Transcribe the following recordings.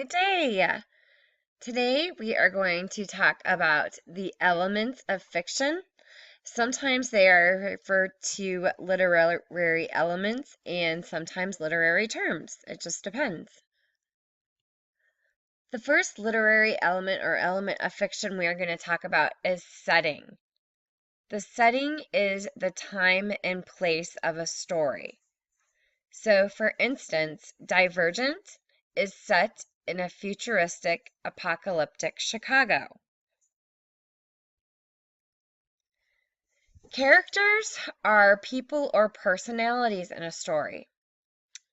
Good day. Today we are going to talk about the elements of fiction. Sometimes they are referred to literary elements and sometimes literary terms. It just depends. The first literary element or element of fiction we are going to talk about is setting. The setting is the time and place of a story. So, for instance, Divergent is set in a futuristic, apocalyptic Chicago. Characters are people or personalities in a story.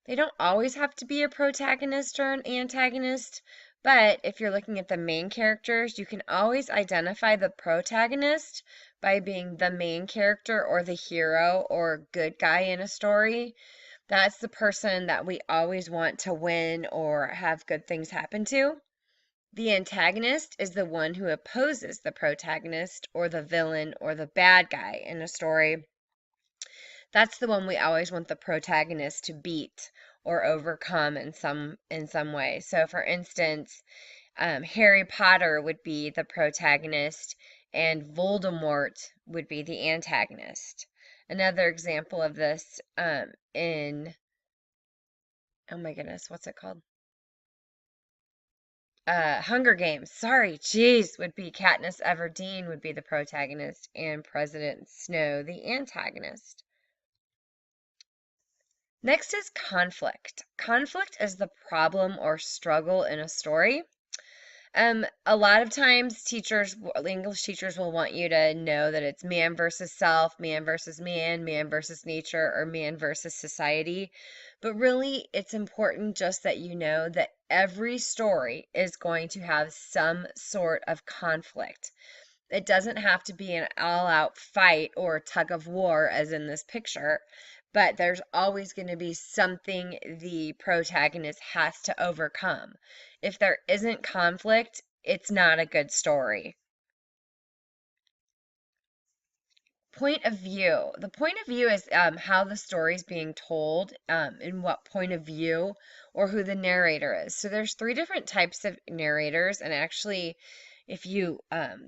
They don't always have to be a protagonist or an antagonist, but if you're looking at the main characters, you can always identify the protagonist by being the main character or the hero or good guy in a story. That's the person that we always want to win or have good things happen to. The antagonist is the one who opposes the protagonist or the villain or the bad guy in a story. That's the one we always want the protagonist to beat or overcome in some way. So for instance, Harry Potter would be the protagonist and Voldemort would be the antagonist. Another example of this in, oh my goodness, what's it called? Hunger Games. Sorry, jeez, would be Katniss Everdeen would be the protagonist and President Snow the antagonist. Next is conflict. Conflict is the problem or struggle in a story. A lot of times English teachers will want you to know that it's man versus self, man versus man versus nature, or man versus society. But really, it's important just that you know that every story is going to have some sort of conflict. It doesn't have to be an all-out fight or tug of war, as in this picture, but there's always going to be something the protagonist has to overcome. If there isn't conflict, it's not a good story. Point of view. The point of view is how the story is being told, in what point of view, or who the narrator is. So there's three different types of narrators, and actually, if you,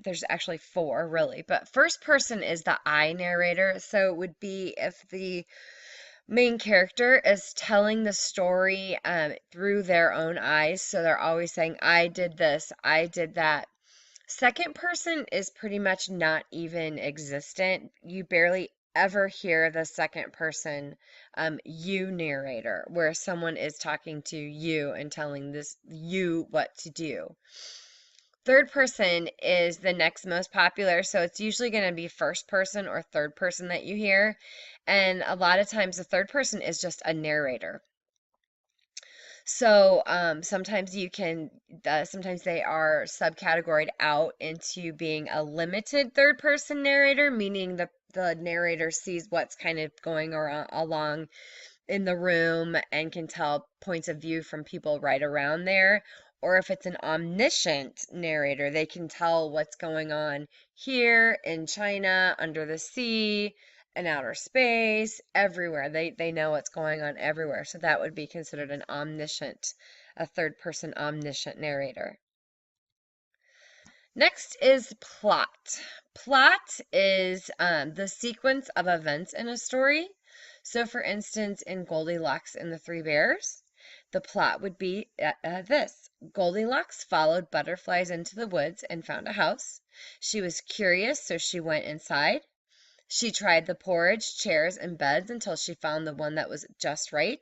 there's actually four really, but first person is the I narrator. So it would be if the main character is telling the story through their own eyes. So they're always saying, I did this, I did that. Second person is pretty much not even existent. You barely ever hear the second person you narrator, where someone is talking to you and telling you what to do. Third person is the next most popular, so it's usually going to be first person or third person that you hear. And a lot of times the third person is just a narrator. So sometimes sometimes they are subcategoried out into being a limited third person narrator, meaning the narrator sees what's kind of going along in the room and can tell points of view from people right around there. Or if it's an omniscient narrator, they can tell what's going on here in China, under the sea, in outer space, everywhere. They know what's going on everywhere. So that would be considered a third person omniscient narrator. Next is plot. Plot is the sequence of events in a story. So, for instance, in Goldilocks and the Three Bears, the plot would be this. Goldilocks followed butterflies into the woods and found a house. She was curious, so she went inside. She tried the porridge, chairs, and beds until she found the one that was just right.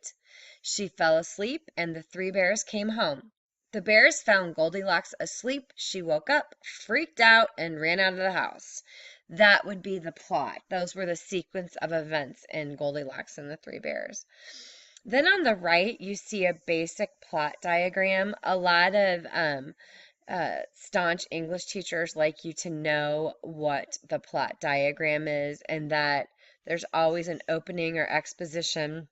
She fell asleep, and the three bears came home. The bears found Goldilocks asleep. She woke up, freaked out, and ran out of the house. That would be the plot. Those were the sequence of events in Goldilocks and the Three Bears. Then on the right, you see a basic plot diagram. A lot of staunch English teachers like you to know what the plot diagram is and that there's always an opening or exposition.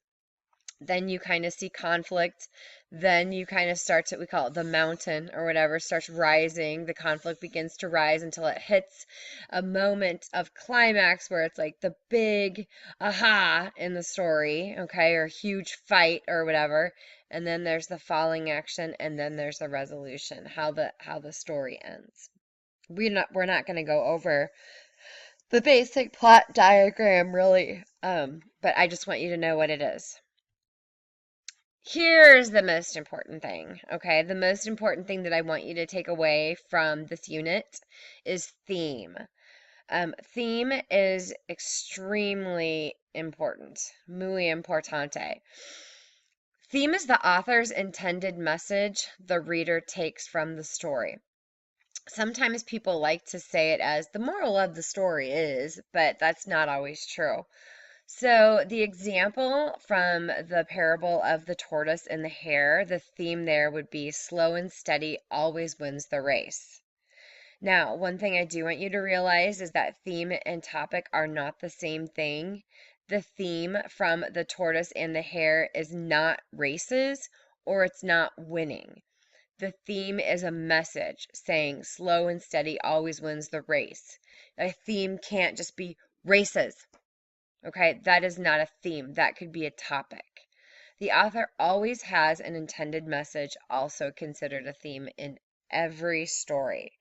Then you kind of see conflict. Then you kind of starts what we call it the mountain or whatever, starts rising. The conflict begins to rise until it hits a moment of climax where it's like the big aha in the story, okay, or huge fight or whatever. and then there's the falling action, and then there's the resolution, how the story ends. We're not going to go over the basic plot diagram really, but I just want you to know what it is. Here's the most important thing, okay? The most important thing that I want you to take away from this unit is theme. Theme is extremely important, muy importante. Theme is the author's intended message the reader takes from the story. Sometimes people like to say it as the moral of the story is, but that's not always true. So, the example from the parable of the tortoise and the hare, the theme there would be slow and steady always wins the race. Now, one thing I do want you to realize is that theme and topic are not the same thing. The theme from the tortoise and the hare is not races or it's not winning. The theme is a message saying slow and steady always wins the race. A theme can't just be races. Okay, that is not a theme. That could be a topic. The author always has an intended message, also considered a theme in every story.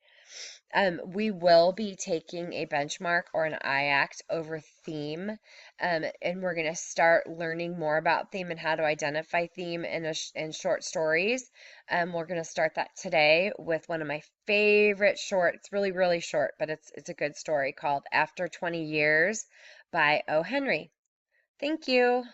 We will be taking a benchmark or an IACT over theme, and we're going to start learning more about theme and how to identify theme in short stories. We're going to start that today with one of my favorite short. It's really, really short, but it's a good story called After 20 Years by O. Henry. Thank you.